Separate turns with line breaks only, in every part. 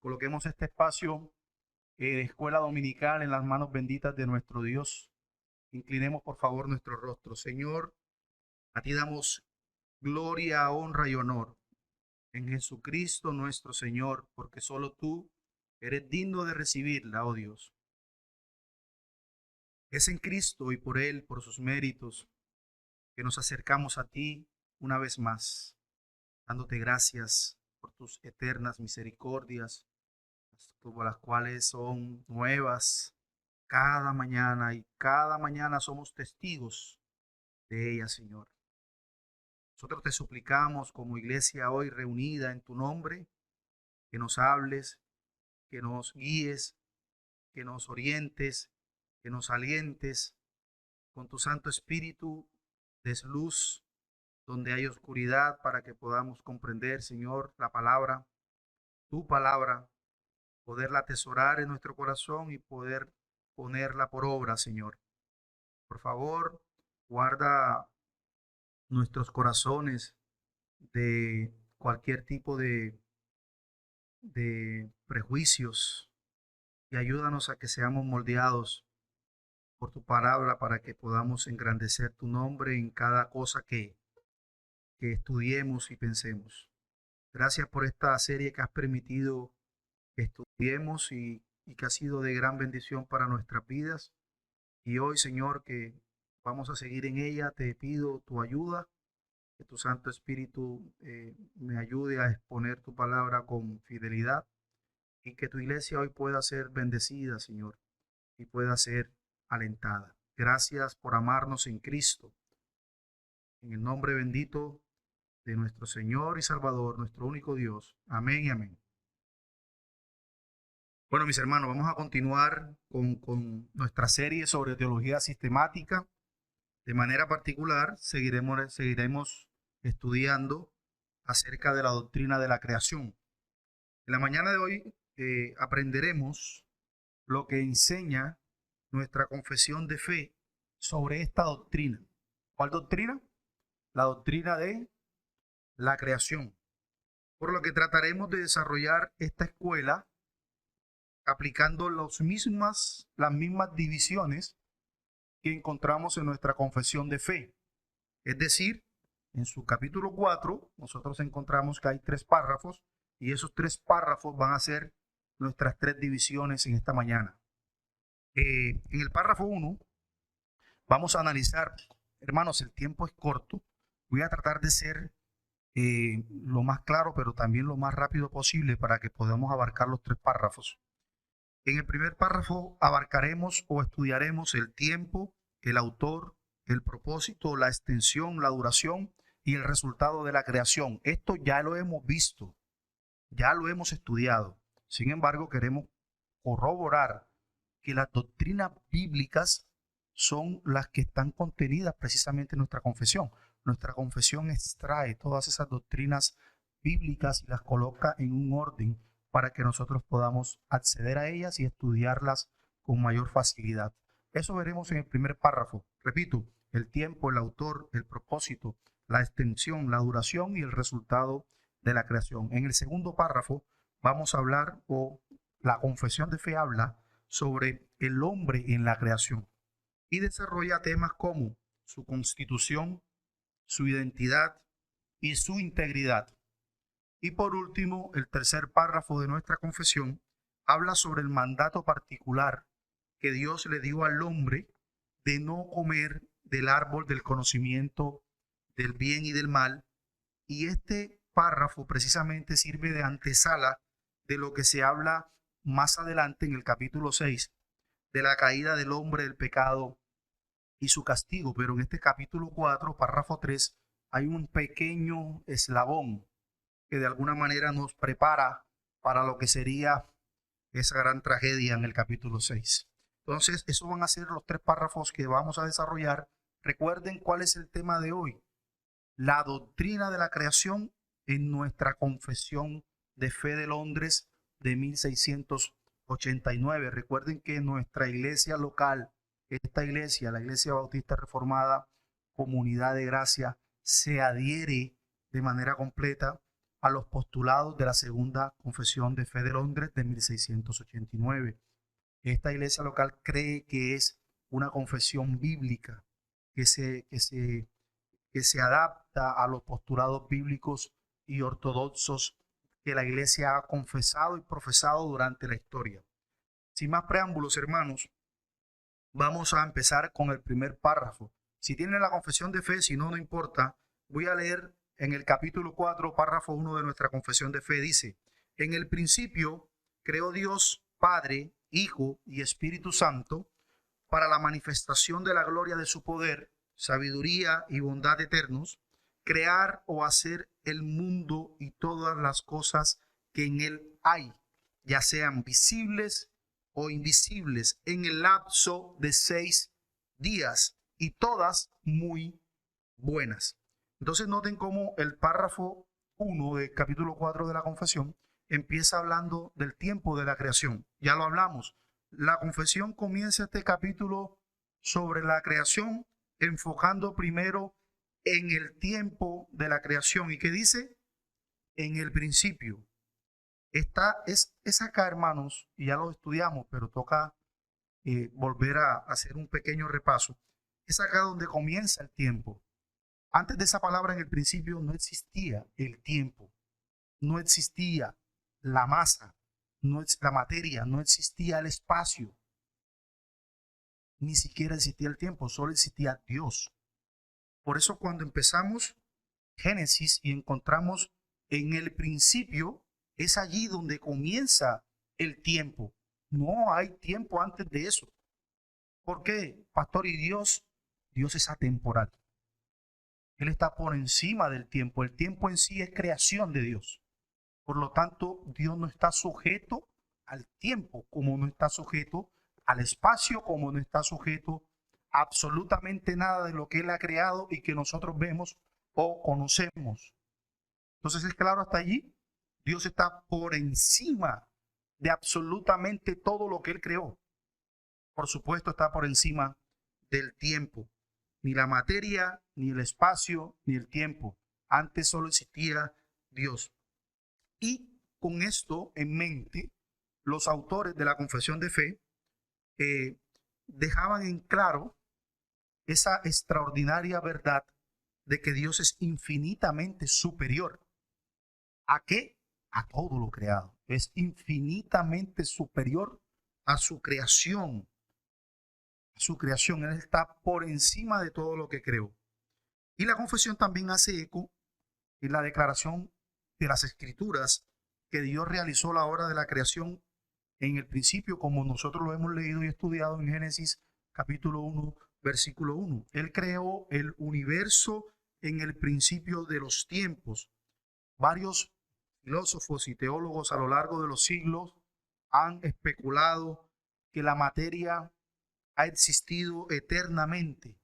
Coloquemos este espacio de escuela dominical en las manos benditas de nuestro Dios. Inclinemos por favor nuestro rostro. Señor, a ti damos gloria, honra y honor en Jesucristo nuestro Señor, porque solo tú eres digno de recibirla, oh Dios. Es en Cristo y por Él, por sus méritos, que nos acercamos a ti una vez más, dándote gracias por tus eternas misericordias, las cuales son nuevas cada mañana, y cada mañana somos testigos de ellas, Señor. Nosotros te suplicamos como iglesia hoy reunida en tu nombre, que nos hables, que nos guíes, que nos orientes, que nos alientes con tu Santo Espíritu. Des luz donde hay oscuridad para que podamos comprender, Señor, la palabra, tu palabra, poderla atesorar en nuestro corazón y poder ponerla por obra, Señor. Por favor, guarda nuestros corazones de cualquier tipo de prejuicios y ayúdanos a que seamos moldeados por tu palabra para que podamos engrandecer tu nombre en cada cosa que estudiemos y pensemos. Gracias por esta serie que has permitido que estudiemos y que ha sido de gran bendición para nuestras vidas. Y hoy, Señor, que vamos a seguir en ella, te pido tu ayuda, que tu Santo Espíritu me ayude a exponer tu palabra con fidelidad y que tu iglesia hoy pueda ser bendecida, Señor, y pueda ser alentada. Gracias por amarnos en Cristo. En el nombre bendito de nuestro Señor y Salvador, nuestro único Dios. Amén y amén. Bueno, mis hermanos, vamos a continuar con nuestra serie sobre teología sistemática. De manera particular, seguiremos estudiando acerca de la doctrina de la creación. En la mañana de hoy aprenderemos lo que enseña nuestra confesión de fe sobre esta doctrina. ¿Cuál doctrina? La doctrina de la creación. Por lo que trataremos de desarrollar esta escuela aplicando las mismas divisiones que encontramos en nuestra confesión de fe. Es decir, en su capítulo 4, nosotros encontramos que hay 3 párrafos y esos 3 párrafos van a ser nuestras 3 divisiones en esta mañana. En el párrafo 1 vamos a analizar, hermanos, el tiempo es corto. Voy a tratar de ser lo más claro, pero también lo más rápido posible para que podamos abarcar los 3 párrafos. En el primer párrafo abarcaremos o estudiaremos el tiempo, el autor, el propósito, la extensión, la duración y el resultado de la creación. Esto ya lo hemos visto, ya lo hemos estudiado. Sin embargo, queremos corroborar que las doctrinas bíblicas son las que están contenidas precisamente en nuestra confesión. Nuestra confesión extrae todas esas doctrinas bíblicas y las coloca en un orden para que nosotros podamos acceder a ellas y estudiarlas con mayor facilidad. Eso veremos en el primer párrafo. Repito, el tiempo, el autor, el propósito, la extensión, la duración y el resultado de la creación. En el segundo párrafo vamos a hablar, o la confesión de fe habla sobre el hombre en la creación y desarrolla temas como su constitución, su identidad y su integridad. Y por último, el tercer párrafo de nuestra confesión habla sobre el mandato particular que Dios le dio al hombre de no comer del árbol del conocimiento del bien y del mal. Y este párrafo precisamente sirve de antesala de lo que se habla más adelante en el capítulo 6, de la caída del hombre, del pecado y su castigo. Pero en este capítulo 4, párrafo 3, hay un pequeño eslabón que de alguna manera nos prepara para lo que sería esa gran tragedia en el capítulo 6. Entonces, esos van a ser los 3 párrafos que vamos a desarrollar. Recuerden cuál es el tema de hoy: la doctrina de la creación en nuestra confesión de fe de Londres de 1689. Recuerden que nuestra iglesia local, esta iglesia, la Iglesia Bautista Reformada Comunidad de Gracia, se adhiere de manera completa a los postulados de la Segunda Confesión de Fe de Londres de 1689. Esta iglesia local cree que es una confesión bíblica que se adapta a los postulados bíblicos y ortodoxos que la iglesia ha confesado y profesado durante la historia. Sin más preámbulos, hermanos, vamos a empezar con el primer párrafo. Si tienen la confesión de fe, si no, no importa. Voy a leer en el capítulo 4, párrafo 1 de nuestra confesión de fe. Dice: en el principio creó Dios Padre, Hijo y Espíritu Santo para la manifestación de la gloria de su poder, sabiduría y bondad eternos, crear o hacer el mundo y todas las cosas que en él hay, ya sean visibles o invisibles, en el lapso de 6 días, y todas muy buenas. Entonces noten cómo el párrafo 1 del capítulo 4 de la confesión empieza hablando del tiempo de la creación. Ya lo hablamos. La confesión comienza este capítulo sobre la creación, enfocando primero en el tiempo de la creación. ¿Y qué dice? En el principio. Es acá, hermanos, y ya lo estudiamos, pero toca volver a hacer un pequeño repaso. Es acá donde comienza el tiempo. Antes de esa palabra, en el principio, no existía el tiempo, no existía la masa, la materia, no existía el espacio, ni siquiera existía el tiempo, solo existía Dios. Por eso cuando empezamos Génesis y encontramos en el principio, es allí donde comienza el tiempo. No hay tiempo antes de eso. ¿Por qué, pastor? Y Dios es atemporal. Él está por encima del tiempo. El tiempo en sí es creación de Dios. Por lo tanto, Dios no está sujeto al tiempo, como no está sujeto al espacio, como no está sujeto a absolutamente nada de lo que Él ha creado y que nosotros vemos o conocemos. Entonces, es claro hasta allí. Dios está por encima de absolutamente todo lo que Él creó. Por supuesto, está por encima del tiempo. Ni la materia, ni el espacio, ni el tiempo. Antes solo existía Dios. Y con esto en mente, los autores de la confesión de fe dejaban en claro esa extraordinaria verdad de que Dios es infinitamente superior. ¿A qué? A todo lo creado. Es infinitamente superior a su creación. Su creación, Él está por encima de todo lo que creó. Y la confesión también hace eco en la declaración de las Escrituras que Dios realizó a la hora de la creación en el principio, como nosotros lo hemos leído y estudiado en Génesis capítulo 1, versículo 1. Él creó el universo en el principio de los tiempos. Varios filósofos y teólogos a lo largo de los siglos han especulado que la materia ha existido eternamente,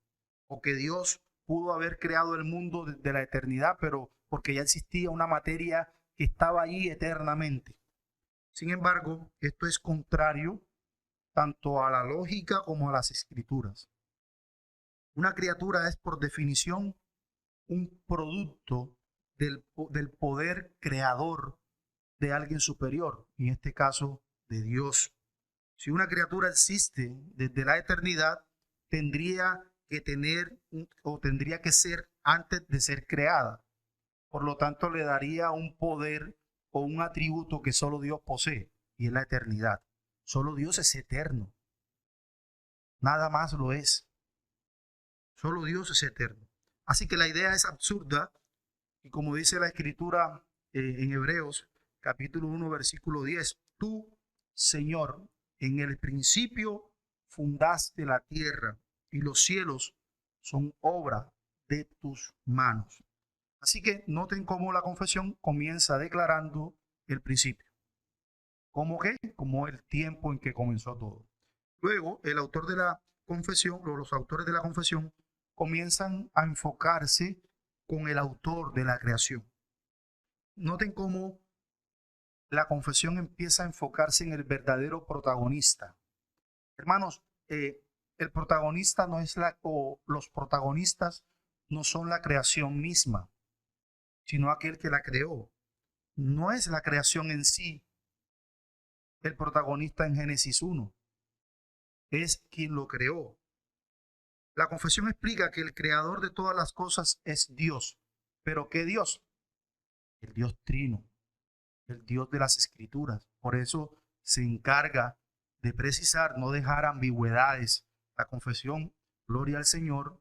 o que Dios pudo haber creado el mundo desde la eternidad, pero porque ya existía una materia que estaba ahí eternamente. Sin embargo, esto es contrario tanto a la lógica como a las escrituras. Una criatura es por definición un producto del poder creador de alguien superior, en este caso de Dios. Si una criatura existe desde la eternidad, tendría que tener o tendría que ser antes de ser creada. Por lo tanto, le daría un poder o un atributo que solo Dios posee, y es la eternidad. Solo Dios es eterno. Nada más lo es. Solo Dios es eterno. Así que la idea es absurda, y como dice la Escritura en Hebreos, capítulo 1, versículo 10, tú, Señor, en el principio fundaste la tierra, y los cielos son obra de tus manos. Así que noten cómo la confesión comienza declarando el principio. ¿Cómo qué? Como el tiempo en que comenzó todo. Luego, el autor de la confesión, o los autores de la confesión, comienzan a enfocarse con el autor de la creación. Noten cómo la confesión empieza a enfocarse en el verdadero protagonista. Hermanos, el protagonista no es o los protagonistas no son la creación misma, sino aquel que la creó. no es la creación en sí el protagonista en Génesis 1, es quien lo creó. La confesión explica que el creador de todas las cosas es Dios. ¿Pero qué Dios? El Dios trino, el Dios de las Escrituras. Por eso se encarga de precisar, no dejar ambigüedades. La confesión, gloria al Señor,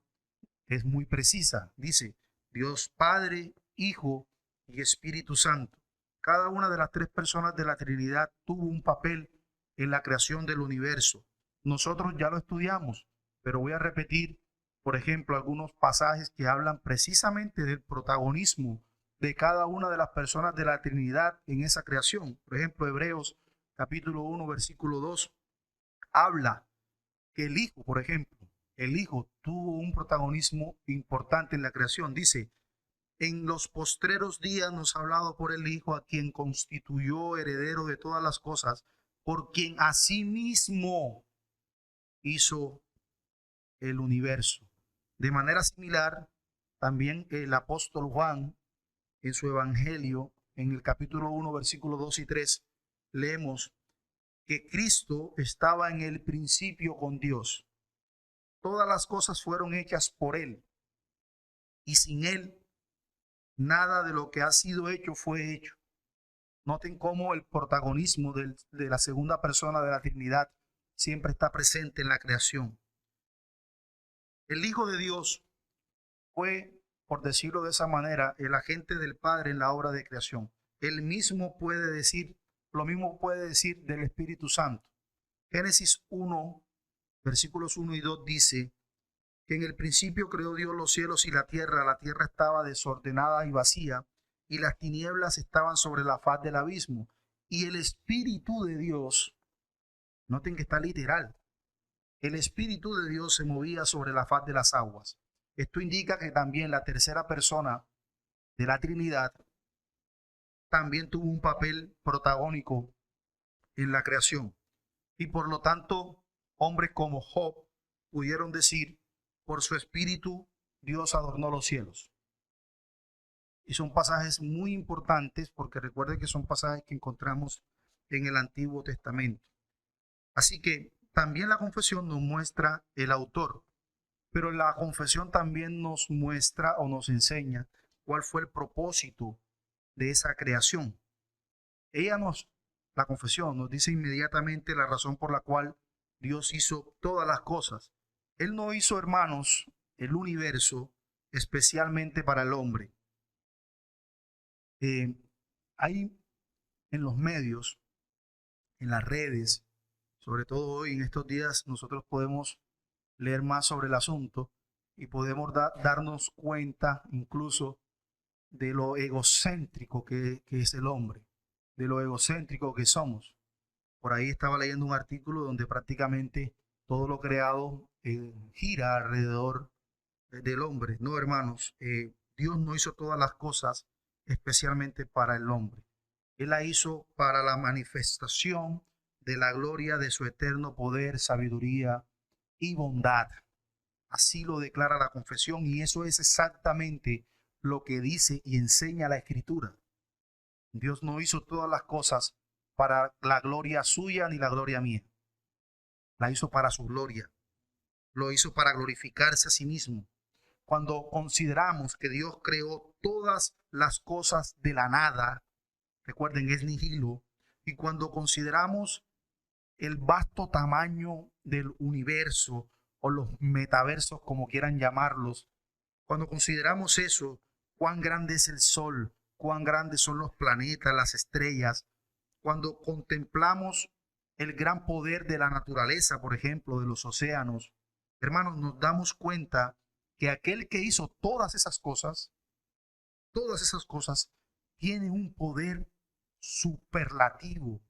es muy precisa. Dice, Dios Padre, Hijo y Espíritu Santo. Cada una de las tres personas de la Trinidad tuvo un papel en la creación del universo. Nosotros ya lo estudiamos, pero voy a repetir, por ejemplo, algunos pasajes que hablan precisamente del protagonismo de cada una de las personas de la Trinidad en esa creación. Por ejemplo, Hebreos capítulo 1, versículo 2, habla que el Hijo, por ejemplo, el Hijo tuvo un protagonismo importante en la creación. Dice, en los postreros días nos ha hablado por el Hijo, a quien constituyó heredero de todas las cosas, por quien asimismo hizo el universo. De manera similar, también el apóstol Juan, en su evangelio, en el capítulo 1, versículos 2 y 3, leemos que Cristo estaba en el principio con Dios. Todas las cosas fueron hechas por Él, y sin Él nada de lo que ha sido hecho fue hecho. Noten cómo el protagonismo de la segunda persona de la Trinidad siempre está presente en la creación. El Hijo de Dios fue, por decirlo de esa manera, el agente del Padre en la obra de creación. Él mismo puede decir, lo mismo puede decir del Espíritu Santo. Génesis 1, versículos 1 y 2 dice que en el principio creó Dios los cielos y la tierra estaba desordenada y vacía, y las tinieblas estaban sobre la faz del abismo, y el Espíritu de Dios, noten que está literal, el Espíritu de Dios se movía sobre la faz de las aguas. Esto indica que también la tercera persona de la Trinidad también tuvo un papel protagónico en la creación. Y por lo tanto, hombres como Job pudieron decir, por su espíritu Dios adornó los cielos. Y son pasajes muy importantes porque recuerden que son pasajes que encontramos en el Antiguo Testamento. Así que también la confesión nos muestra el autor, pero la confesión también nos muestra o nos enseña cuál fue el propósito de esa creación. La confesión nos dice inmediatamente la razón por la cual Dios hizo todas las cosas. Él no hizo, hermanos, el universo especialmente para el hombre. Hay en los medios, en las redes, sobre todo hoy en estos días, nosotros podemos leer más sobre el asunto y podemos darnos cuenta incluso de lo egocéntrico que es el hombre, de lo egocéntrico que somos. Por ahí estaba leyendo un artículo donde prácticamente todo lo creado gira alrededor del hombre. No, hermanos, Dios no hizo todas las cosas especialmente para el hombre. Él la hizo para la manifestación de la gloria de su eterno poder, sabiduría y bondad. Así lo declara la confesión y eso es exactamente lo que dice y enseña la Escritura. Dios no hizo todas las cosas para la gloria suya ni la gloria mía. La hizo para su gloria. Lo hizo para glorificarse a sí mismo. Cuando consideramos que Dios creó todas las cosas de la nada, recuerden, es nihilo, y cuando consideramos el vasto tamaño del universo o los metaversos, como quieran llamarlos, cuando consideramos eso, cuán grande es el sol, cuán grandes son los planetas, las estrellas, cuando contemplamos el gran poder de la naturaleza, por ejemplo, de los océanos, hermanos, nos damos cuenta que aquel que hizo todas esas cosas, tiene un poder superlativo.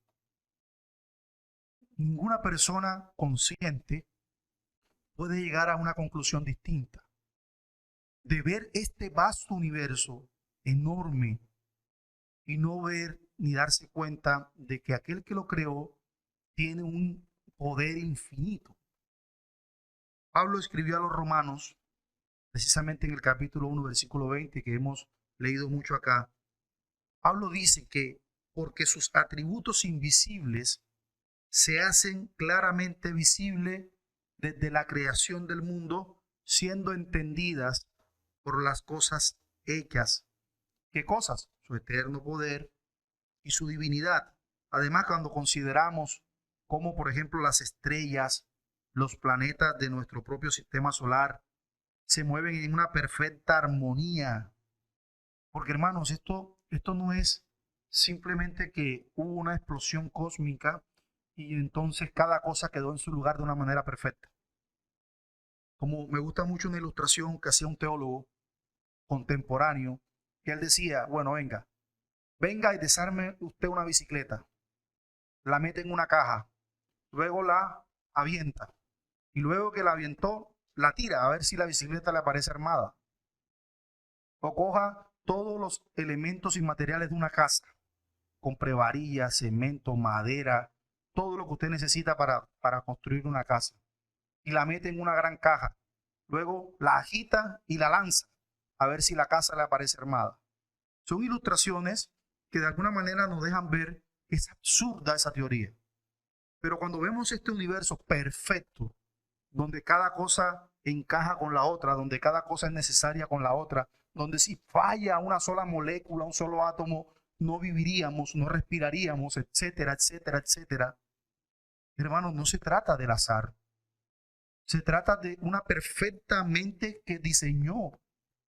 Ninguna persona consciente puede llegar a una conclusión distinta. De ver este vasto universo enorme y no ver ni darse cuenta de que aquel que lo creó tiene un poder infinito. Pablo escribió a los romanos, precisamente en el capítulo 1, versículo 20, que hemos leído mucho acá. Pablo dice que porque sus atributos invisibles se hacen claramente visibles desde la creación del mundo, siendo entendidas por las cosas hechas. ¿Qué cosas? Su eterno poder y su divinidad. Además, cuando consideramos cómo, por ejemplo, las estrellas, los planetas de nuestro propio sistema solar se mueven en una perfecta armonía. Porque, hermanos, esto no es simplemente que hubo una explosión cósmica y entonces cada cosa quedó en su lugar de una manera perfecta. Como me gusta mucho una ilustración que hacía un teólogo contemporáneo, que él decía, bueno, venga y desarme usted una bicicleta, la mete en una caja, luego la avienta y luego que la avientó, la tira a ver si la bicicleta le aparece armada. O coja todos los elementos y materiales de una casa, compre varillas, cemento, madera, todo lo que usted necesita para construir una casa y la mete en una gran caja. Luego la agita y la lanza a ver si la casa le aparece armada. Son ilustraciones que de alguna manera nos dejan ver que es absurda esa teoría. Pero cuando vemos este universo perfecto, donde cada cosa encaja con la otra, donde cada cosa es necesaria con la otra, donde si falla una sola molécula, un solo átomo, no viviríamos, no respiraríamos, etcétera, etcétera, etcétera. Hermanos, no se trata del azar. Se trata de una perfecta mente que diseñó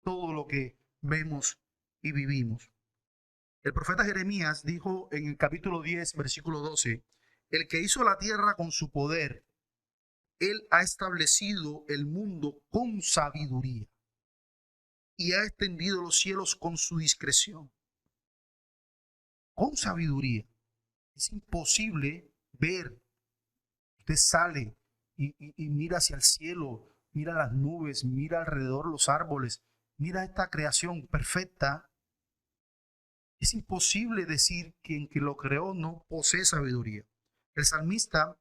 todo lo que vemos y vivimos. El profeta Jeremías dijo en el capítulo 10, versículo 12, el que hizo la tierra con su poder, él ha establecido el mundo con sabiduría y ha extendido los cielos con su discreción. Con sabiduría. Es imposible ver. Usted sale y mira hacia el cielo, mira las nubes, mira alrededor los árboles, mira esta creación perfecta. Es imposible decir que quien que lo creó no posee sabiduría. El salmista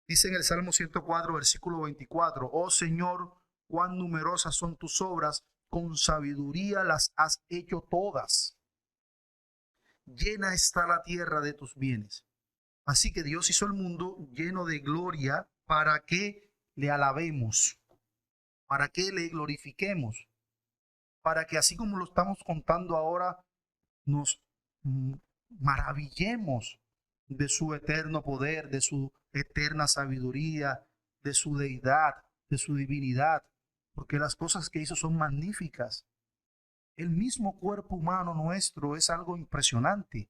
dice en el Salmo 104, versículo 24, oh Señor, cuán numerosas son tus obras, con sabiduría las has hecho todas. Llena está la tierra de tus bienes. Así que Dios hizo el mundo lleno de gloria para que le alabemos, para que le glorifiquemos, para que así como lo estamos contando ahora, nos maravillemos de su eterno poder, de su eterna sabiduría, de su deidad, de su divinidad, porque las cosas que hizo son magníficas. El mismo cuerpo humano nuestro es algo impresionante.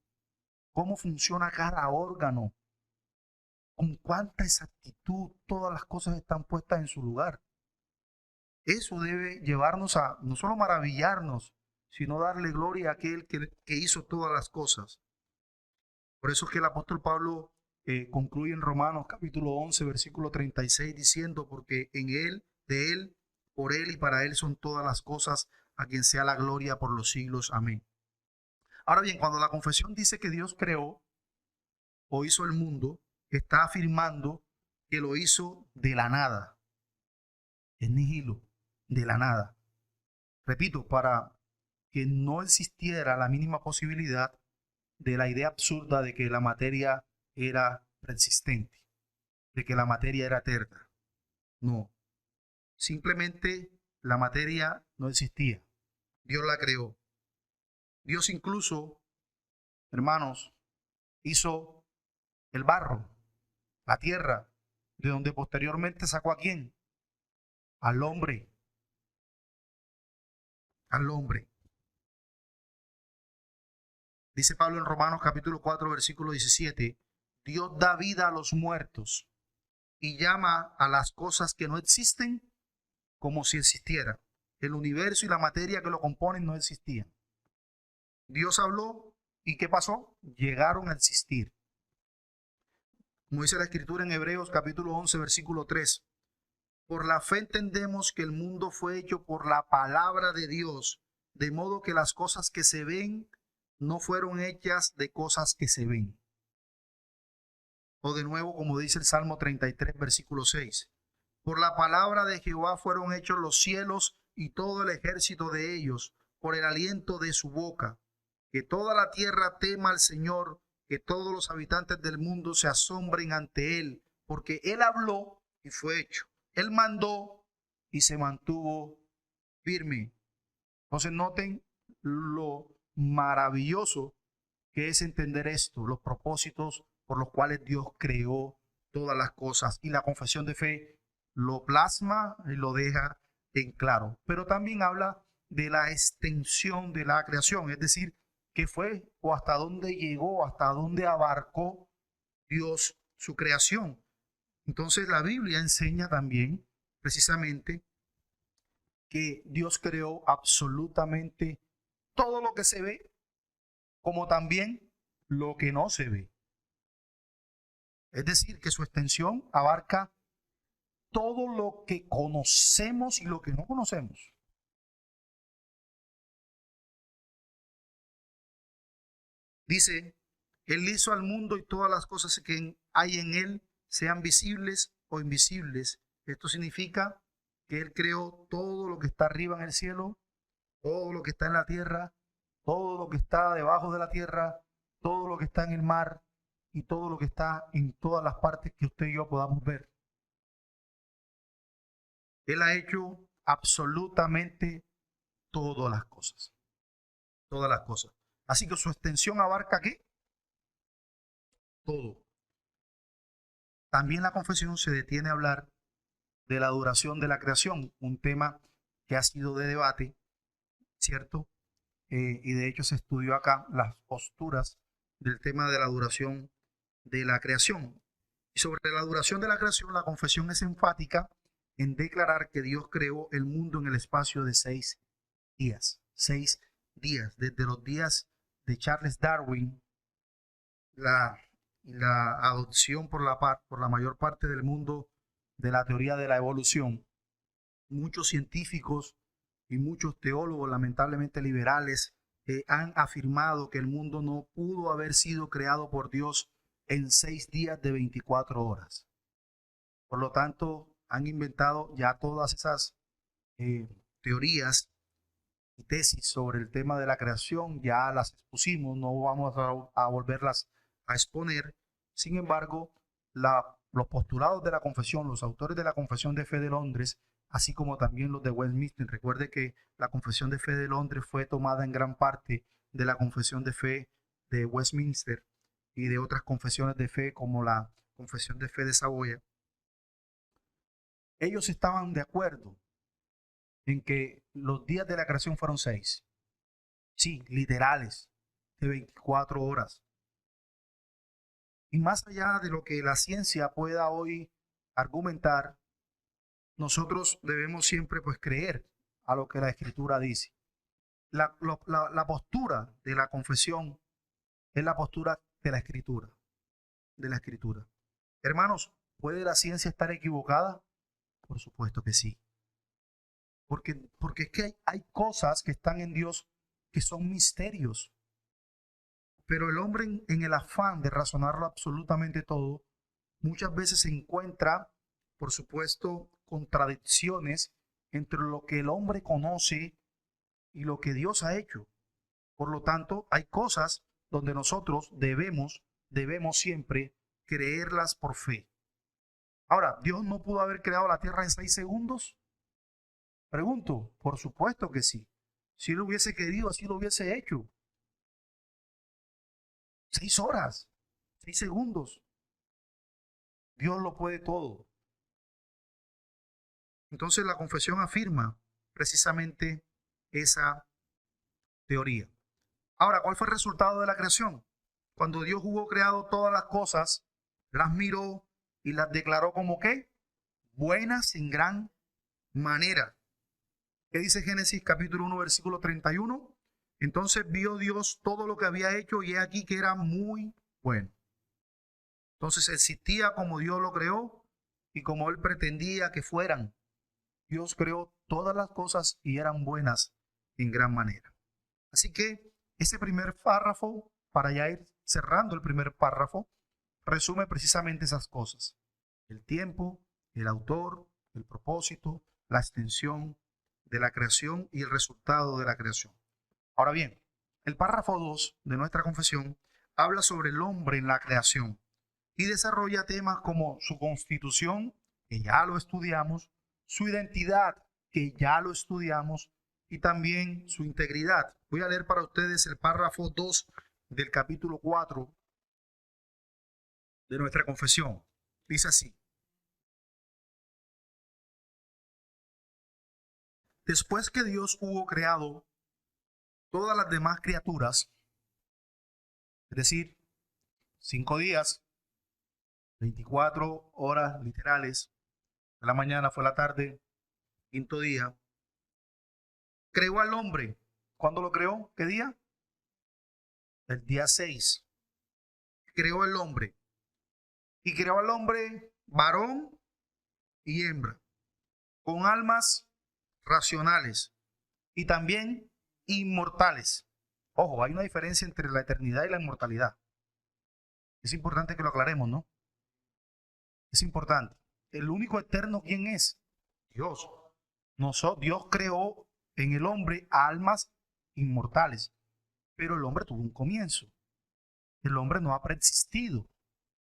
Cómo funciona cada órgano, con cuánta exactitud todas las cosas están puestas en su lugar. Eso debe llevarnos a no solo maravillarnos, sino darle gloria a aquel que hizo todas las cosas. Por eso es que el apóstol Pablo concluye en Romanos capítulo 11, versículo 36, diciendo, porque en él, de él, por él y para él son todas las cosas, a quien sea la gloria por los siglos. Amén. Ahora bien, cuando la confesión dice que Dios creó o hizo el mundo, está afirmando que lo hizo de la nada. Es nihilo, de la nada. Repito, para que no existiera la mínima posibilidad de la idea absurda de que la materia era preexistente, de que la materia era eterna. No, simplemente la materia no existía. Dios la creó. Dios incluso, hermanos, hizo el barro, la tierra, de donde posteriormente sacó a quién? Al hombre. Al hombre. Dice Pablo en Romanos capítulo 4, versículo 17, Dios da vida a los muertos y llama a las cosas que no existen como si existieran. El universo y la materia que lo componen no existían. Dios habló y ¿qué pasó? Llegaron a existir. Como dice la escritura en Hebreos capítulo 11, versículo 3. Por la fe entendemos que el mundo fue hecho por la palabra de Dios, de modo que las cosas que se ven no fueron hechas de cosas que se ven. O de nuevo, como dice el Salmo 33, versículo 6. Por la palabra de Jehová fueron hechos los cielos y todo el ejército de ellos, por el aliento de su boca. que toda la tierra tema al Señor, que todos los habitantes del mundo se asombren ante Él, porque Él habló y fue hecho. Él mandó y se mantuvo firme. Entonces noten lo maravilloso que es entender esto, los propósitos por los cuales Dios creó todas las cosas. Y la confesión de fe lo plasma y lo deja en claro. Pero también habla de la extensión de la creación, es decir, qué fue o hasta dónde llegó, hasta dónde abarcó Dios su creación. Entonces la Biblia enseña también precisamente que Dios creó absolutamente todo lo que se ve, como también lo que no se ve. Es decir, que su extensión abarca todo lo que conocemos y lo que no conocemos. Dice, Él hizo al mundo y todas las cosas que hay en Él, sean visibles o invisibles. Esto significa que Él creó todo lo que está arriba en el cielo, todo lo que está en la tierra, todo lo que está debajo de la tierra, todo lo que está en el mar y todo lo que está en todas las partes que usted y yo podamos ver. Él ha hecho absolutamente todas las cosas. Todas las cosas. Así que su extensión abarca ¿qué? Todo. También la confesión se detiene a hablar de la duración de la creación, un tema que ha sido de debate, ¿cierto? Y de hecho se estudió acá las posturas del tema de la duración de la creación. Y sobre la duración de la creación, la confesión es enfática en declarar que Dios creó el mundo en el espacio de 6 días. 6 días, desde los días de Charles Darwin, la adopción por la mayor parte del mundo de la teoría de la evolución. Muchos científicos y muchos teólogos, lamentablemente liberales, han afirmado que el mundo no pudo haber sido creado por Dios en 6 días de 24 horas. Por lo tanto, han inventado ya todas esas teorías y tesis sobre el tema de la creación, ya las expusimos, no vamos a volverlas a exponer. Sin embargo, los postulados de la confesión, los autores de la Confesión de Fe de Londres, así como también los de Westminster, recuerde que la Confesión de Fe de Londres fue tomada en gran parte de la Confesión de Fe de Westminster y de otras confesiones de fe como la Confesión de Fe de Saboya. Ellos estaban de acuerdo en que los días de la creación fueron 6. Sí, literales, de 24 horas. Y más allá de lo que la ciencia pueda hoy argumentar, nosotros debemos siempre pues creer a lo que la Escritura dice. La postura de la confesión es la postura de la Escritura. De la Escritura. Hermanos, ¿puede la ciencia estar equivocada? Por supuesto que sí. Porque es que hay cosas que están en Dios que son misterios. Pero el hombre en el afán de razonarlo absolutamente todo, muchas veces se encuentra, por supuesto, contradicciones entre lo que el hombre conoce y lo que Dios ha hecho. Por lo tanto, hay cosas donde nosotros debemos siempre creerlas por fe. Ahora, ¿Dios no pudo haber creado la tierra en 6 segundos? Pregunto, por supuesto que sí. Si él hubiese querido, así lo hubiese hecho. 6 horas, 6 segundos. Dios lo puede todo. Entonces la confesión afirma precisamente esa teoría. Ahora, ¿cuál fue el resultado de la creación? Cuando Dios hubo creado todas las cosas, las miró y las declaró como ¿qué? Buenas en gran manera. ¿Qué dice Génesis capítulo 1, versículo 31? Entonces vio Dios todo lo que había hecho y he aquí que era muy bueno. Entonces existía como Dios lo creó y como Él pretendía que fueran. Dios creó todas las cosas y eran buenas en gran manera. Así que ese primer párrafo, para ya ir cerrando el primer párrafo, resume precisamente esas cosas. El tiempo, el autor, el propósito, la extensión de la creación y el resultado de la creación. Ahora bien, El párrafo 2 de nuestra confesión habla sobre el hombre en la creación y desarrolla temas como su constitución, que ya lo estudiamos, su identidad, que ya lo estudiamos, y también su integridad. Voy a leer para ustedes el párrafo 2 del capítulo 4 de nuestra confesión. Dice así: después que Dios hubo creado todas las demás criaturas, es decir, 5 días, 24 horas literales, de la mañana fue la tarde, quinto día, creó al hombre. ¿Cuándo lo creó? ¿Qué día? El día 6. Creó el hombre. Y creó al hombre varón y hembra, con almas racionales y también inmortales. Ojo, hay una diferencia entre la eternidad y la inmortalidad. Es importante que lo aclaremos, ¿no? Es importante. El único eterno, ¿quién es? Dios. Dios creó en el hombre almas inmortales, pero el hombre tuvo un comienzo. El hombre no ha preexistido.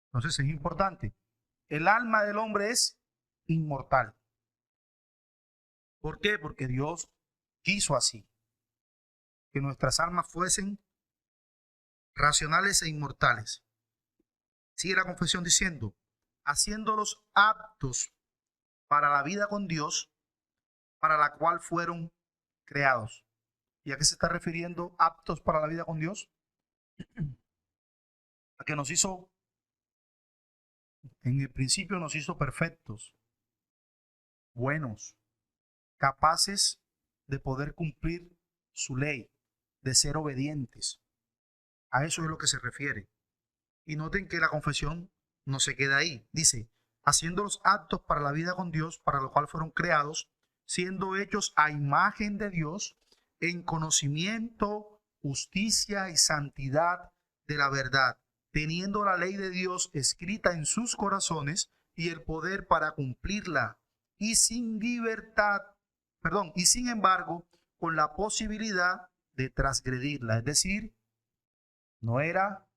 Entonces es importante. El alma del hombre es inmortal. ¿Por qué? Porque Dios quiso así, que nuestras almas fuesen racionales e inmortales. Sigue la confesión diciendo, haciéndolos aptos para la vida con Dios, para la cual fueron creados. ¿Y a qué se está refiriendo aptos para la vida con Dios? A que nos hizo, en el principio nos hizo perfectos, buenos, capaces de poder cumplir su ley, de ser obedientes. A eso es lo que se refiere. Y noten que la confesión no se queda ahí. Dice, haciéndolos aptos para la vida con Dios, para lo cual fueron creados, siendo hechos a imagen de Dios, en conocimiento, justicia y santidad de la verdad, teniendo la ley de Dios escrita en sus corazones y el poder para cumplirla, y sin embargo, con la posibilidad de transgredirla. Es decir, no era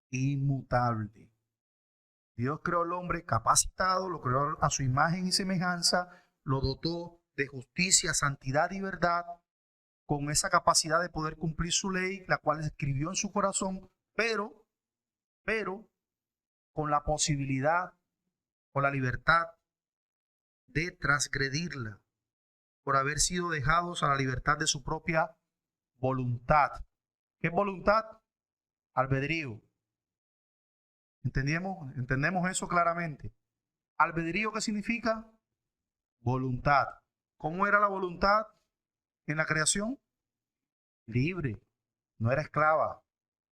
inmutable. Dios creó al hombre capacitado, lo creó a su imagen y semejanza, lo dotó de justicia, santidad y verdad, con esa capacidad de poder cumplir su ley, la cual escribió en su corazón, pero con la posibilidad o la libertad de transgredirla, por haber sido dejados a la libertad de su propia voluntad. ¿Qué es voluntad? Albedrío. ¿Entendemos eso claramente? ¿Albedrío qué significa? Voluntad. ¿Cómo era la voluntad en la creación? Libre, no era esclava.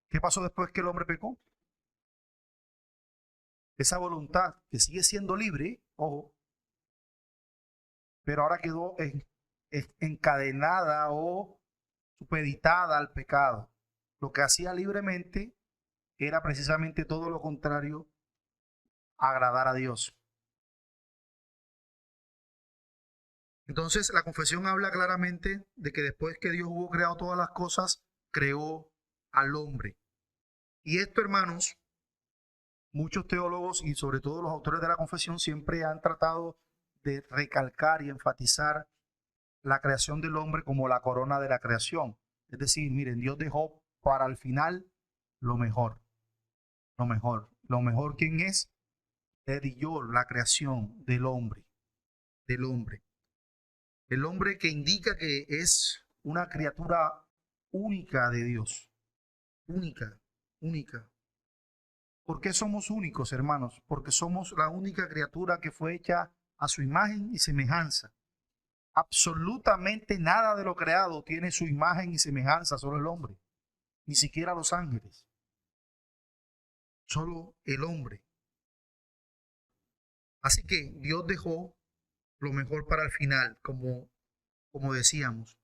¿Qué pasó después que el hombre pecó? Esa voluntad que sigue siendo libre, ojo, pero ahora quedó encadenada o supeditada al pecado. Lo que hacía libremente era precisamente todo lo contrario a agradar a Dios. Entonces la confesión habla claramente de que después que Dios hubo creado todas las cosas, creó al hombre. Y esto, hermanos, muchos teólogos y sobre todo los autores de la confesión siempre han tratado de recalcar y enfatizar la creación del hombre como la corona de la creación. Es decir, miren, Dios dejó para el final lo mejor. Lo mejor. Lo mejor, ¿quién es? Él y yo, la creación del hombre. Del hombre. El hombre que indica que es una criatura única de Dios. Única, única. ¿Por qué somos únicos, hermanos? Porque somos la única criatura que fue hecha a su imagen y semejanza. Absolutamente nada de lo creado tiene su imagen y semejanza, solo el hombre. Ni siquiera los ángeles. Solo el hombre. Así que Dios dejó lo mejor para el final, como decíamos.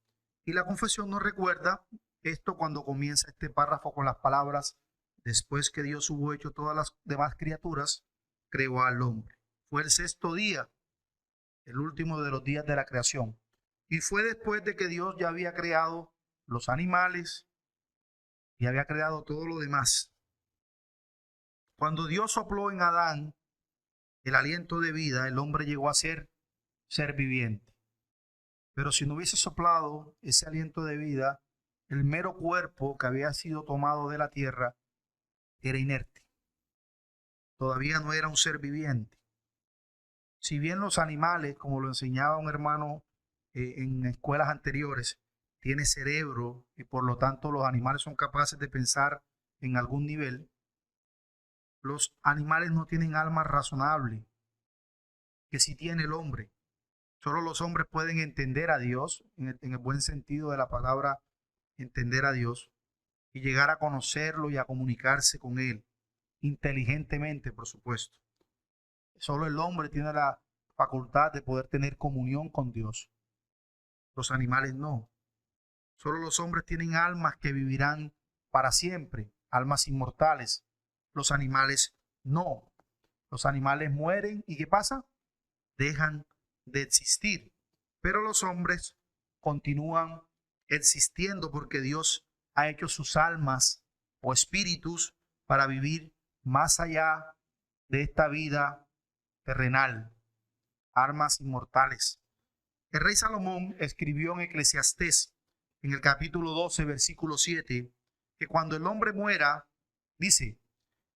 Y la confesión nos recuerda esto cuando comienza este párrafo con las palabras, después que Dios hubo hecho todas las demás criaturas, creó al hombre. Fue el sexto día, el último de los días de la creación. Y fue después de que Dios ya había creado los animales y había creado todo lo demás. Cuando Dios sopló en Adán el aliento de vida, el hombre llegó a ser viviente. Pero si no hubiese soplado ese aliento de vida, el mero cuerpo que había sido tomado de la tierra era inerte. Todavía no era un ser viviente. Si bien los animales, como lo enseñaba un hermano en escuelas anteriores, tiene cerebro y por lo tanto los animales son capaces de pensar en algún nivel, los animales no tienen alma razonable, que sí tiene el hombre. Solo los hombres pueden entender a Dios, en el buen sentido de la palabra, entender a Dios y llegar a conocerlo y a comunicarse con Él, inteligentemente, por supuesto. Solo el hombre tiene la facultad de poder tener comunión con Dios. Los animales no. Solo los hombres tienen almas que vivirán para siempre, almas inmortales. Los animales no. Los animales mueren y ¿qué pasa? Dejan de existir. Pero los hombres continúan existiendo porque Dios ha hecho sus almas o espíritus para vivir más allá de esta vida terrenal, almas inmortales. El rey Salomón escribió en Eclesiastés, en el capítulo 12, versículo 7, que cuando el hombre muera, dice,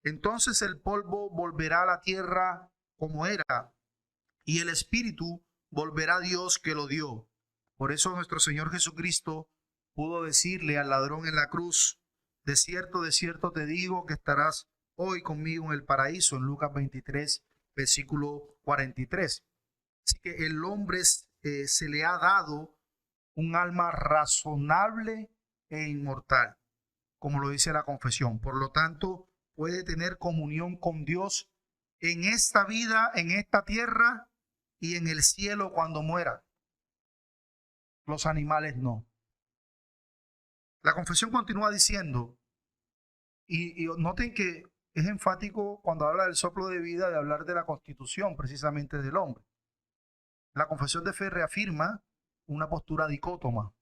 entonces el polvo volverá a la tierra como era, y el espíritu volverá a Dios que lo dio. Por eso nuestro Señor Jesucristo pudo decirle al ladrón en la cruz, de cierto te digo que estarás hoy conmigo en el paraíso, en Lucas 23, versículo 43. Así que el hombre se le ha dado un alma razonable e inmortal, como lo dice la confesión. Por lo tanto, puede tener comunión con Dios en esta vida, en esta tierra y en el cielo cuando muera. Los animales no. La confesión continúa diciendo, y noten que es enfático cuando habla del soplo de vida, de hablar de la constitución precisamente del hombre. La confesión de fe reafirma una postura dicótoma.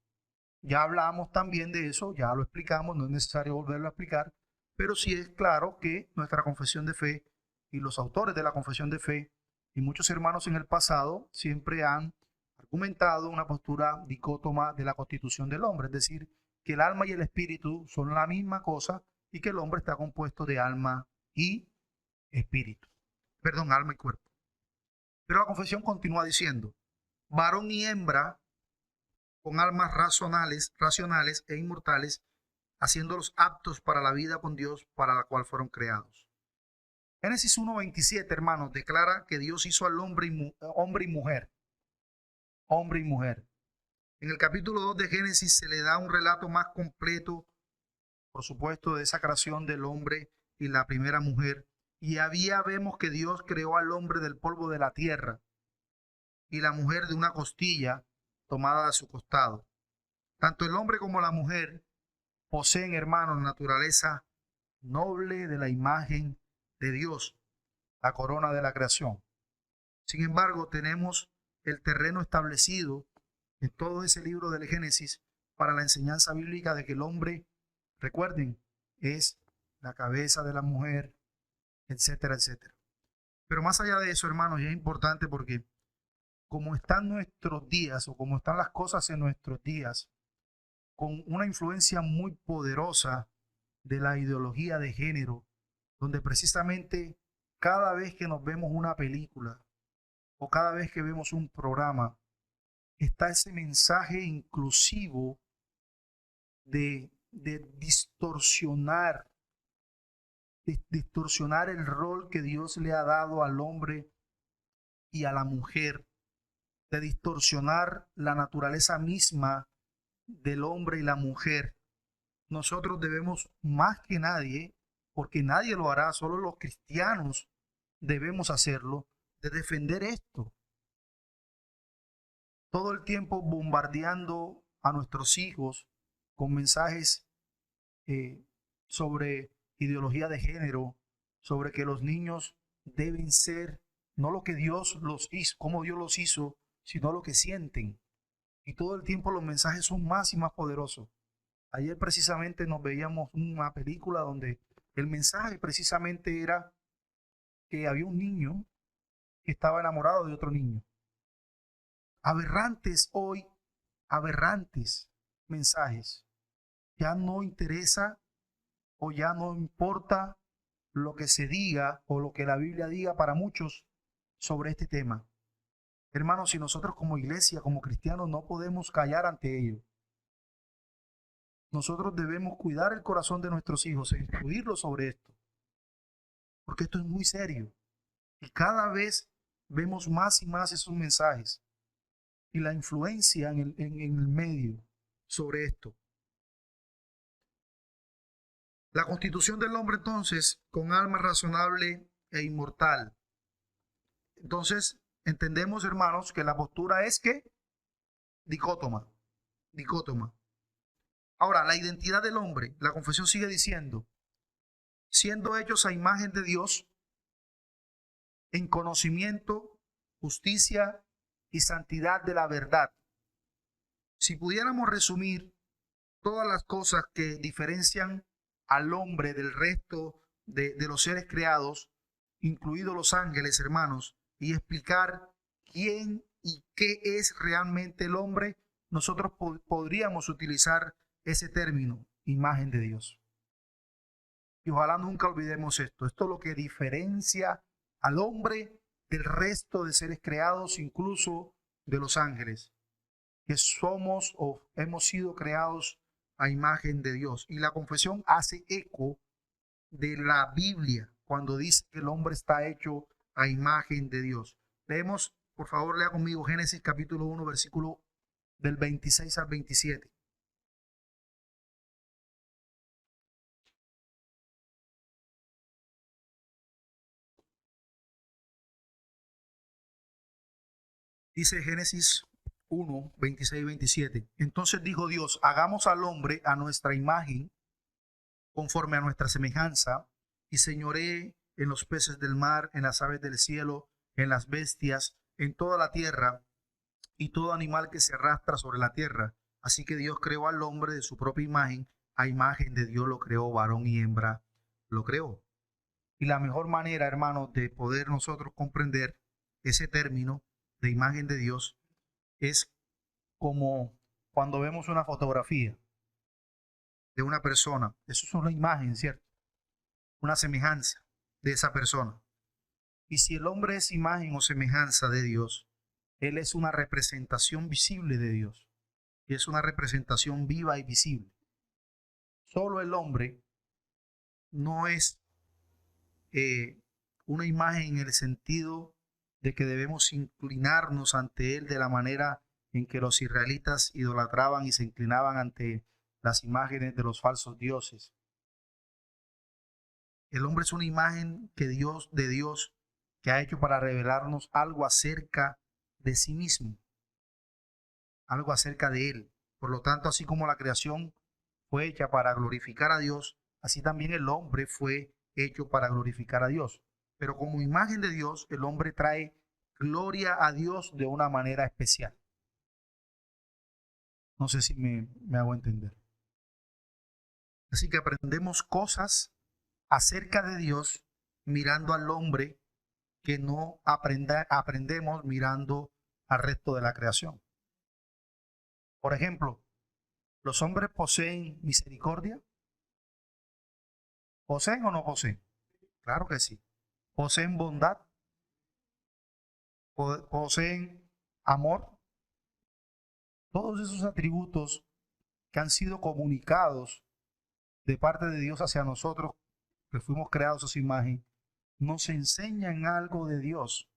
Ya hablamos también de eso, ya lo explicamos, no es necesario volverlo a explicar, pero sí es claro que nuestra confesión de fe y los autores de la confesión de fe y muchos hermanos en el pasado siempre han argumentado una postura dicótoma de la constitución del hombre, es decir, que el alma y el espíritu son la misma cosa y que el hombre está compuesto de alma y espíritu. Perdón, alma y cuerpo. Pero la confesión continúa diciendo, varón y hembra con almas racionales e inmortales, haciéndolos aptos para la vida con Dios para la cual fueron creados. Génesis 1:27, hermanos, declara que Dios hizo al hombre y mujer. Hombre y mujer. En el capítulo 2 de Génesis se le da un relato más completo, por supuesto, de esa creación del hombre y la primera mujer. Y vemos que Dios creó al hombre del polvo de la tierra y la mujer de una costilla tomada de su costado. Tanto el hombre como la mujer poseen, hermanos, naturaleza noble de la imagen de Dios, la corona de la creación. Sin embargo, tenemos el terreno establecido en todo ese libro del Génesis para la enseñanza bíblica de que el hombre, recuerden, es la cabeza de la mujer, etcétera, etcétera. Pero más allá de eso, hermanos, y es importante porque como están nuestros días o como están las cosas en nuestros días, con una influencia muy poderosa de la ideología de género, donde precisamente cada vez que nos vemos una película o cada vez que vemos un programa, está ese mensaje inclusivo de distorsionar el rol que Dios le ha dado al hombre y a la mujer, de distorsionar la naturaleza misma del hombre y la mujer. Nosotros debemos más que nadie, porque nadie lo hará, solo los cristianos debemos hacerlo, de defender esto. Todo el tiempo bombardeando a nuestros hijos con mensajes sobre ideología de género, sobre que los niños deben ser no lo que Dios los hizo, como Dios los hizo, sino lo que sienten. Y todo el tiempo los mensajes son más y más poderosos. Ayer precisamente nos veíamos una película donde el mensaje precisamente era que había un niño que estaba enamorado de otro niño. Aberrantes hoy, aberrantes mensajes. Ya no interesa o ya no importa lo que se diga o lo que la Biblia diga para muchos sobre este tema. Hermanos, si nosotros como iglesia, como cristianos, no podemos callar ante ello. Nosotros debemos cuidar el corazón de nuestros hijos e instruirlos sobre esto, porque esto es muy serio. Y cada vez vemos más y más esos mensajes y la influencia en el medio sobre esto. La constitución del hombre entonces, con alma razonable e inmortal. Entonces, entendemos, hermanos, que la postura es que dicótoma. Ahora, la identidad del hombre, la confesión sigue diciendo, siendo hechos a imagen de Dios, en conocimiento, justicia y santidad de la verdad. Si pudiéramos resumir todas las cosas que diferencian al hombre del resto de los seres creados, incluidos los ángeles, hermanos, y explicar quién y qué es realmente el hombre, nosotros podríamos utilizar ese término, imagen de Dios. Y ojalá nunca olvidemos esto. Esto es lo que diferencia al hombre del resto de seres creados, incluso de los ángeles, que somos o hemos sido creados a imagen de Dios. Y la confesión hace eco de la Biblia cuando dice que el hombre está hecho a imagen de Dios. Leemos, por favor, lea conmigo Génesis capítulo 1, versículo del 26 al 27. Dice Génesis 1, 26 y 27. Entonces dijo Dios, hagamos al hombre a nuestra imagen, conforme a nuestra semejanza, y señoree en los peces del mar, en las aves del cielo, en las bestias, en toda la tierra, y todo animal que se arrastra sobre la tierra. Así que Dios creó al hombre de su propia imagen, a imagen de Dios lo creó, varón y hembra lo creó. Y la mejor manera, hermanos, de poder nosotros comprender ese término de imagen de Dios es como cuando vemos una fotografía de una persona. Eso es una imagen, ¿cierto? Una semejanza de esa persona. Y si el hombre es imagen o semejanza de Dios, él es una representación visible de Dios. Y es una representación viva y visible. Solo el hombre no es una imagen en el sentido de que debemos inclinarnos ante él de la manera en que los israelitas idolatraban y se inclinaban ante las imágenes de los falsos dioses. El hombre es una imagen de Dios que ha hecho para revelarnos algo acerca de sí mismo, algo acerca de él. Por lo tanto, así como la creación fue hecha para glorificar a Dios, así también el hombre fue hecho para glorificar a Dios. Pero como imagen de Dios, el hombre trae gloria a Dios de una manera especial. No sé si me hago entender. Así que aprendemos cosas acerca de Dios mirando al hombre que no aprendemos mirando al resto de la creación. Por ejemplo, ¿los hombres poseen misericordia? ¿Poseen o no poseen? Claro que sí. ¿Poseen bondad? ¿Poseen amor? Todos esos atributos que han sido comunicados de parte de Dios hacia nosotros, que fuimos creados a su imagen, nos enseñan algo de Dios.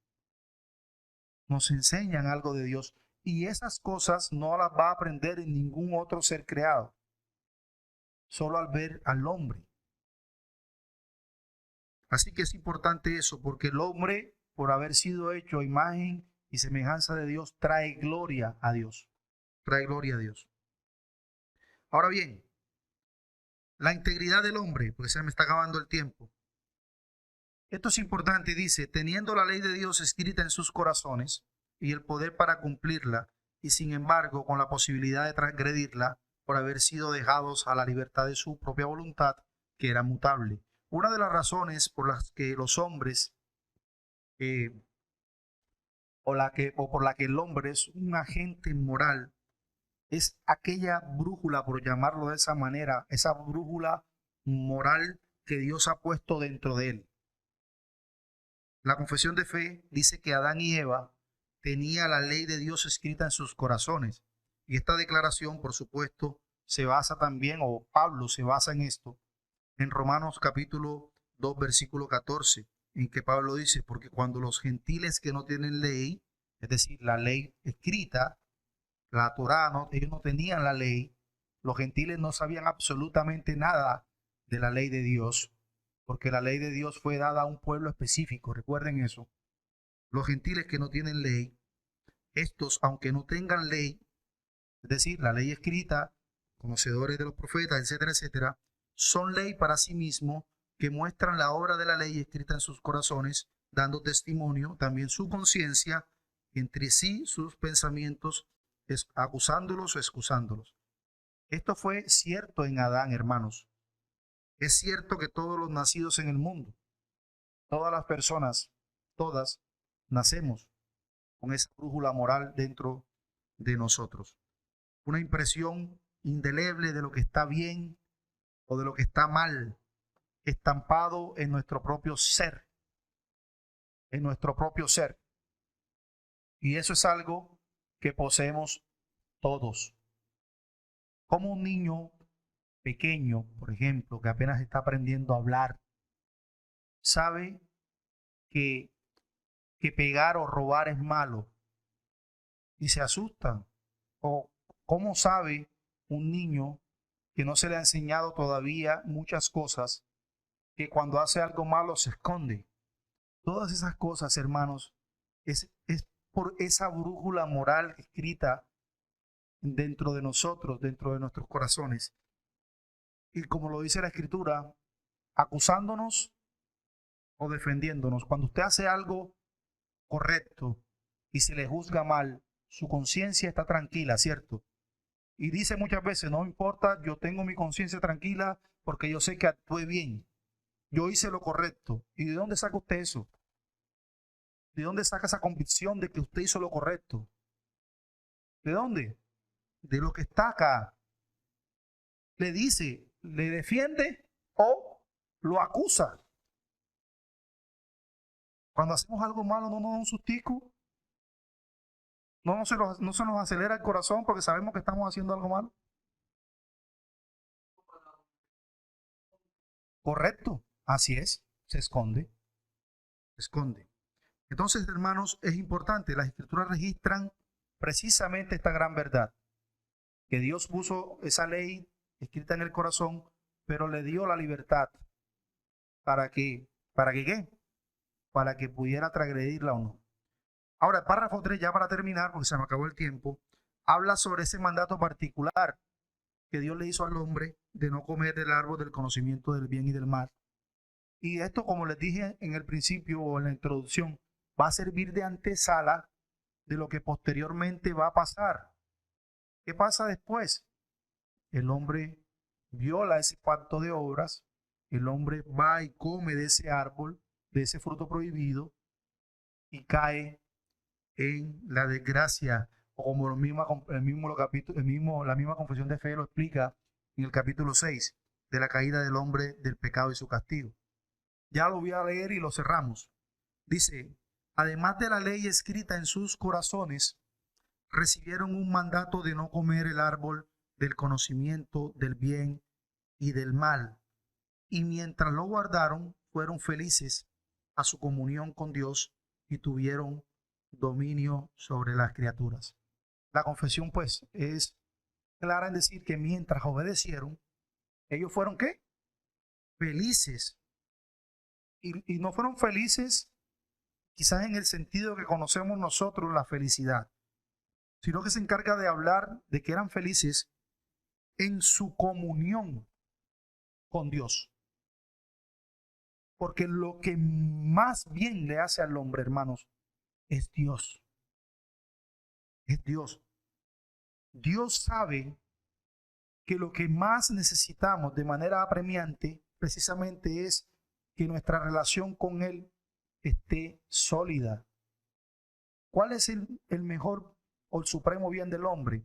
Nos enseñan algo de Dios. Y esas cosas no las va a aprender en ningún otro ser creado. Solo al ver al hombre. Así que es importante eso, porque el hombre, por haber sido hecho a imagen y semejanza de Dios, trae gloria a Dios. Trae gloria a Dios. Ahora bien, la integridad del hombre, porque se me está acabando el tiempo. Esto es importante, dice, teniendo la ley de Dios escrita en sus corazones y el poder para cumplirla, y sin embargo con la posibilidad de transgredirla por haber sido dejados a la libertad de su propia voluntad, que era mutable. Una de las razones por las que los hombres, eh, o por la que el hombre es un agente moral, es aquella brújula, por llamarlo de esa manera, esa brújula moral que Dios ha puesto dentro de él. La confesión de fe dice que Adán y Eva tenían la ley de Dios escrita en sus corazones. Y esta declaración, por supuesto, se basa también, o Pablo se basa en esto, en Romanos capítulo 2, versículo 14, en que Pablo dice, porque cuando los gentiles que no tienen ley, es decir, la ley escrita, la Torá, ellos no tenían la ley, los gentiles no sabían absolutamente nada de la ley de Dios, porque la ley de Dios fue dada a un pueblo específico, recuerden eso. Los gentiles que no tienen ley, estos, aunque no tengan ley, es decir, la ley escrita, conocedores de los profetas, etcétera, etcétera, son ley para sí mismos, que muestran la obra de la ley escrita en sus corazones, dando testimonio, también su conciencia, entre sí sus pensamientos, acusándolos o excusándolos. Esto fue cierto en Adán, hermanos. Es cierto que todos los nacidos en el mundo, todas las personas, todas, nacemos con esa brújula moral dentro de nosotros. Una impresión indeleble de lo que está bien o de lo que está mal, estampado en nuestro propio ser, en nuestro propio ser. Y eso es algo que poseemos todos. Como un niño pequeño, por ejemplo, que apenas está aprendiendo a hablar, sabe que, que pegar o robar es malo y se asustan. O cómo sabe un niño que no se le ha enseñado todavía muchas cosas, que cuando hace algo malo se esconde. Todas esas cosas, hermanos, es por esa brújula moral escrita dentro de nosotros, dentro de nuestros corazones. Y como lo dice la Escritura, acusándonos o defendiéndonos. Cuando usted hace algo correcto y se le juzga mal, su conciencia está tranquila, ¿cierto? Y dice muchas veces, no importa, yo tengo mi conciencia tranquila porque yo sé que actué bien. Yo hice lo correcto. ¿Y de dónde saca usted eso? ¿De dónde saca esa convicción de que usted hizo lo correcto? ¿De dónde? De lo que está acá. Le dice, le defiende o lo acusa. Cuando hacemos algo malo no nos da un sustico. No se nos acelera el corazón porque sabemos que estamos haciendo algo malo. Correcto, así es, se esconde, se esconde. Entonces, hermanos, es importante, las escrituras registran precisamente esta gran verdad, que Dios puso esa ley escrita en el corazón, pero le dio la libertad para que ¿qué? Para que pudiera transgredirla o no. Ahora, el párrafo 3, ya para terminar, porque se me acabó el tiempo, habla sobre ese mandato particular que Dios le hizo al hombre de no comer del árbol del conocimiento del bien y del mal. Y esto, como les dije en el principio o en la introducción, va a servir de antesala de lo que posteriormente va a pasar. ¿Qué pasa después? El hombre viola ese pacto de obras, el hombre va y come de ese árbol, de ese fruto prohibido, y cae en la desgracia, o como la misma confesión de fe lo explica en el capítulo 6, de la caída del hombre, del pecado y su castigo. Ya lo voy a leer y lo cerramos. Dice, además de la ley escrita en sus corazones, recibieron un mandato de no comer el árbol del conocimiento del bien y del mal. Y mientras lo guardaron, fueron felices a su comunión con Dios y tuvieron dominio sobre las criaturas. La confesión, pues, es clara en decir que mientras obedecieron, ellos fueron ¿qué? Felices. Y no fueron felices quizás en el sentido que conocemos nosotros la felicidad, sino que se encarga de hablar de que eran felices en su comunión con Dios. Porque lo que más bien le hace al hombre, hermanos, es Dios. Es Dios. Dios sabe que lo que más necesitamos de manera apremiante precisamente es que nuestra relación con Él esté sólida. ¿Cuál es el mejor o el supremo bien del hombre?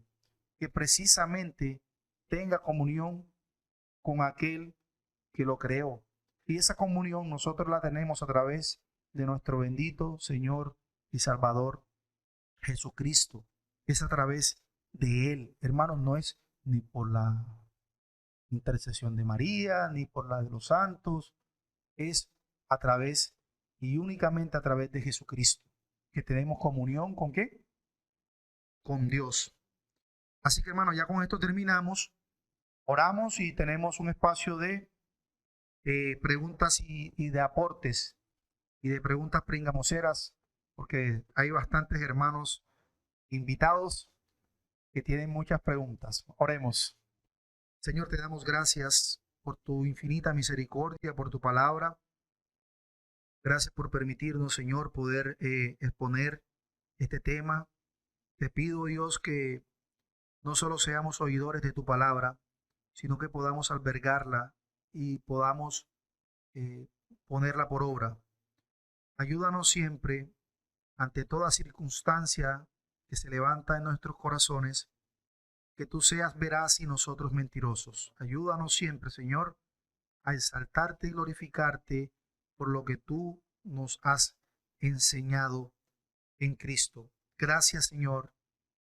Que precisamente tenga comunión con aquel que lo creó. Y esa comunión nosotros la tenemos a través de nuestro bendito Señor y Salvador Jesucristo. Es a través de Él. Hermanos, no es ni por la intercesión de María, ni por la de los santos. Es a través y únicamente a través de Jesucristo que tenemos comunión ¿con qué? Con Dios. Así que hermanos, ya con esto terminamos. Oramos y tenemos un espacio de preguntas y de aportes y de preguntas pringamoseras, porque hay bastantes hermanos invitados que tienen muchas preguntas. Oremos. Señor, te damos gracias por tu infinita misericordia, por tu palabra. Gracias por permitirnos, Señor, poder exponer este tema. Te pido, Dios, que no solo seamos oidores de tu palabra, sino que podamos albergarla y podamos ponerla por obra. Ayúdanos siempre, ante toda circunstancia que se levanta en nuestros corazones, que tú seas veraz y nosotros mentirosos. Ayúdanos siempre, Señor, a exaltarte y glorificarte por lo que tú nos has enseñado en Cristo. Gracias, Señor.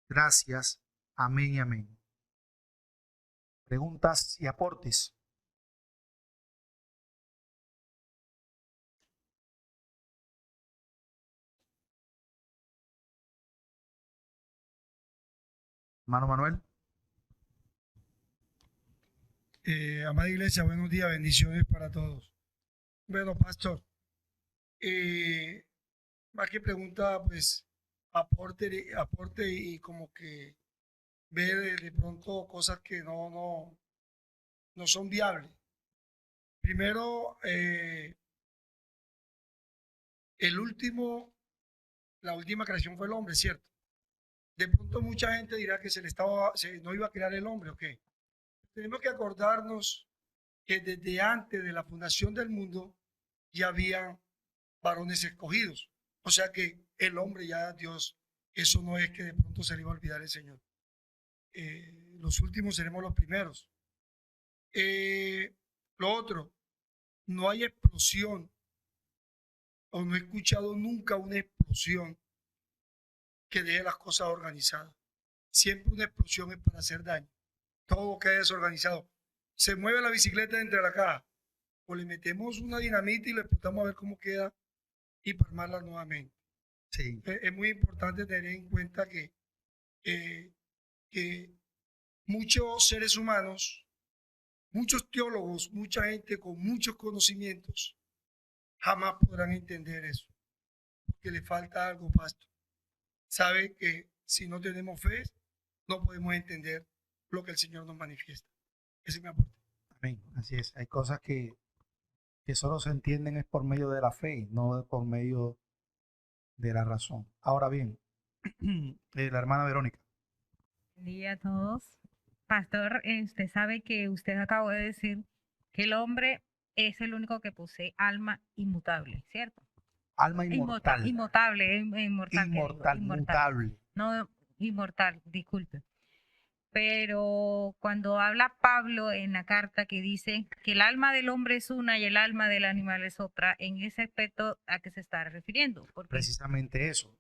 Gracias. Amén y amén. Preguntas y aportes. Hermano Manuel.
Amada iglesia, buenos días, bendiciones para todos. Bueno, pastor, más que pregunta, pues aporte y como que ver de pronto cosas que no son viables. Primero, la última creación fue el hombre, ¿cierto? De pronto mucha gente dirá que no iba a crear el hombre, ¿ok? Tenemos que acordarnos que desde antes de la fundación del mundo ya habían varones escogidos. O sea que el hombre ya Dios, eso no es que de pronto se le iba a olvidar el Señor. Los últimos seremos los primeros. Lo otro, no hay explosión o no he escuchado nunca una explosión que deje las cosas organizadas. Siempre una explosión es para hacer daño. Todo queda desorganizado. Se mueve la bicicleta entre la caja o le metemos una dinamita y le explotamos a ver cómo queda y para armarla nuevamente.
Sí.
Es muy importante tener en cuenta que muchos seres humanos, muchos teólogos, mucha gente con muchos conocimientos, jamás podrán entender eso, porque le falta algo, pastor. Sabe que si no tenemos fe, no podemos entender lo que el Señor nos manifiesta. Ese es mi aporte.
Amén. Así es. Hay cosas que solo se entienden es por medio de la fe, no por medio de la razón. Ahora bien, la hermana Verónica.
Buen día a todos. Pastor, usted sabe que usted acabó de decir que el hombre es el único que posee alma inmutable, ¿cierto?
Alma inmortal.
Inmortal,
Mutable.
No, inmortal, disculpe. Pero cuando habla Pablo en la carta que dice que el alma del hombre es una y el alma del animal es otra, en ese aspecto, ¿a qué se está refiriendo? Porque
precisamente eso.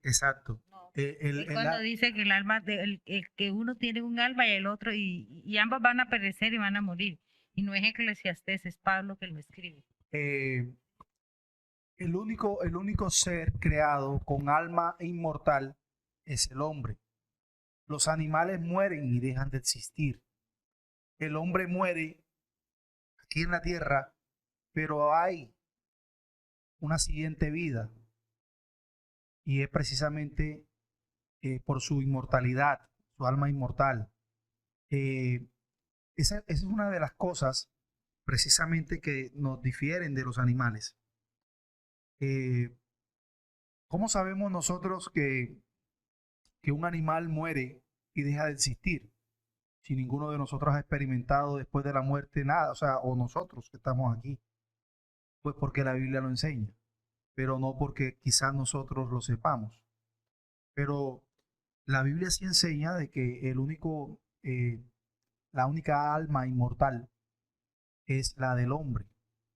Exacto.
no, cuando dice que el alma, que uno tiene un alma y el otro, y ambas van a perecer y van a morir. Y no es Eclesiastés, es Pablo que lo escribe.
El único ser creado con alma inmortal es el hombre. Los animales mueren y dejan de existir. El hombre muere aquí en la tierra, pero hay una siguiente vida. Y es precisamente por su inmortalidad, su alma inmortal. Esa es una de las cosas precisamente que nos difieren de los animales. ¿Cómo sabemos nosotros que que un animal muere y deja de existir. Si ninguno de nosotros ha experimentado después de la muerte nada, o sea, o nosotros que estamos aquí, pues porque la Biblia lo enseña, pero no porque quizás nosotros lo sepamos. Pero la Biblia sí enseña de que la única alma inmortal es la del hombre.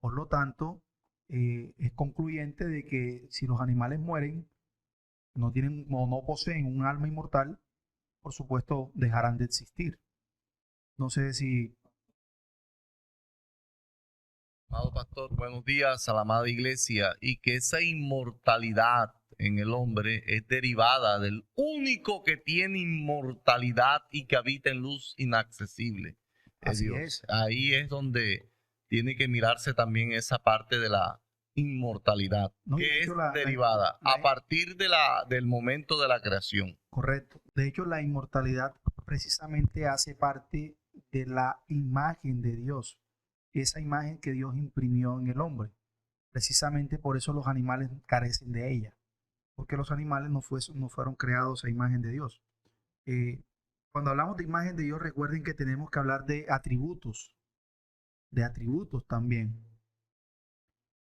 Por lo tanto, es concluyente de que si los animales mueren, no tienen o no poseen un alma inmortal, por supuesto dejarán de existir. No sé si...
Amado pastor, buenos días a la amada iglesia, y que esa inmortalidad en el hombre es derivada del único que tiene inmortalidad y que habita en luz inaccesible,
Así
Dios.
es.
Ahí es donde tiene que mirarse también esa parte de la inmortalidad,
No, y de
que es
hecho
derivada a partir del momento de la creación.
Correcto. De hecho, la inmortalidad precisamente hace parte de la imagen de Dios, esa imagen que Dios imprimió en el hombre. Precisamente por eso los animales carecen de ella, porque los animales no fueron creados a imagen de Dios. Cuando hablamos de imagen de Dios, recuerden que tenemos que hablar de atributos también.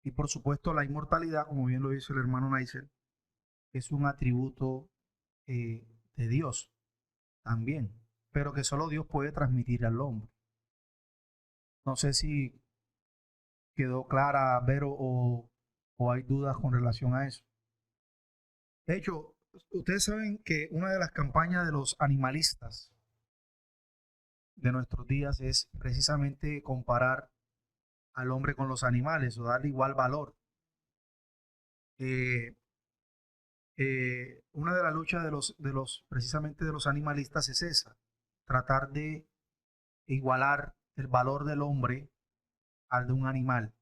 Y por supuesto, la inmortalidad, como bien lo dice el hermano Neisser, es un atributo de Dios también, pero que solo Dios puede transmitir al hombre. No sé si quedó clara, Vero, o hay dudas con relación a eso. De hecho, ustedes saben que una de las campañas de los animalistas de nuestros días es precisamente comparar al hombre con los animales o darle igual valor. Eh, una de las luchas precisamente de los animalistas es esa, tratar de igualar el valor del hombre al de un animal.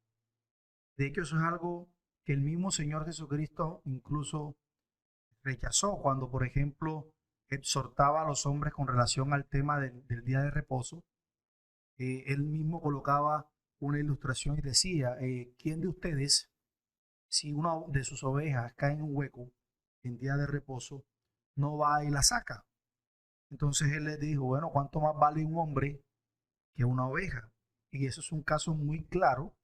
De hecho, eso es algo que el mismo Señor Jesucristo incluso rechazó cuando, por ejemplo, exhortaba a los hombres con relación al tema del día de reposo. Él mismo colocaba una ilustración y decía, ¿quién de ustedes, si una de sus ovejas cae en un hueco en día de reposo, no va y la saca? Entonces él les dijo, bueno, ¿cuánto más vale un hombre que una oveja? Y eso es un caso muy claro,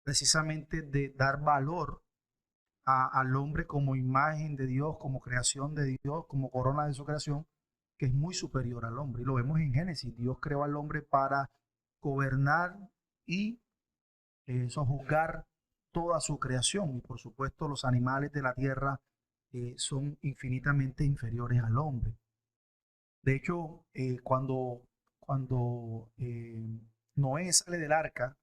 precisamente de dar valor al hombre como imagen de Dios, como creación de Dios, como corona de su creación, que es muy superior al hombre. Y lo vemos en Génesis. Dios creó al hombre para gobernar y sojuzgar toda su creación. Y por supuesto los animales de la tierra son infinitamente inferiores al hombre. De hecho, cuando Noé sale del arca,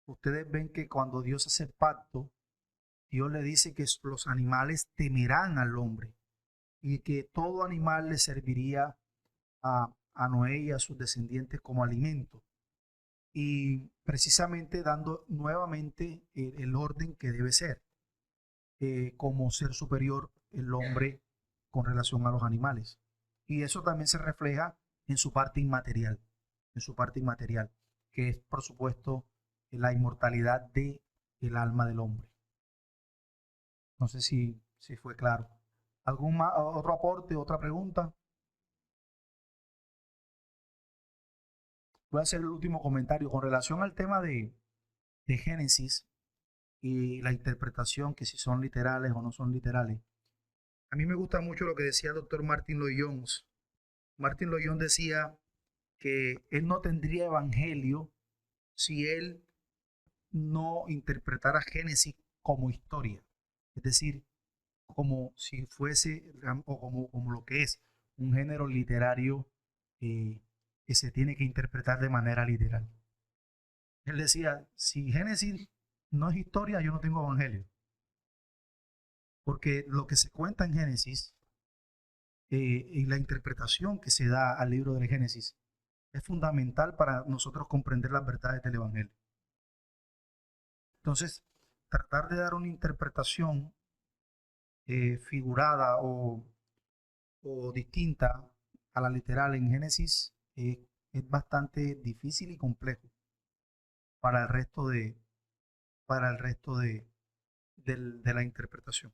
ustedes ven que cuando Dios hace el pacto, Dios le dice que los animales temerán al hombre y que todo animal le serviría a Noé y a sus descendientes como alimento. Y precisamente dando nuevamente el orden que debe ser, como ser superior el hombre con relación a los animales. Y eso también se refleja en su parte inmaterial, que es por supuesto la inmortalidad del alma del hombre. No sé si fue claro. ¿Otro aporte, otra pregunta? Voy a hacer el último comentario con relación al tema de Génesis y la interpretación, que si son literales o no son literales. A mí me gusta mucho lo que decía el doctor Martin Lloyd-Jones. Martin Lloyd-Jones decía que él no tendría evangelio si él no interpretara Génesis como historia. Es decir, como si fuese, o como lo que es, un género literario que se tiene que interpretar de manera literal. Él decía, si Génesis no es historia, yo no tengo evangelio. Porque lo que se cuenta en Génesis y la interpretación que se da al libro del Génesis es fundamental para nosotros comprender las verdades del evangelio. Entonces, tratar de dar una interpretación figurada o distinta a la literal en Génesis es bastante difícil y complejo para el resto de la interpretación.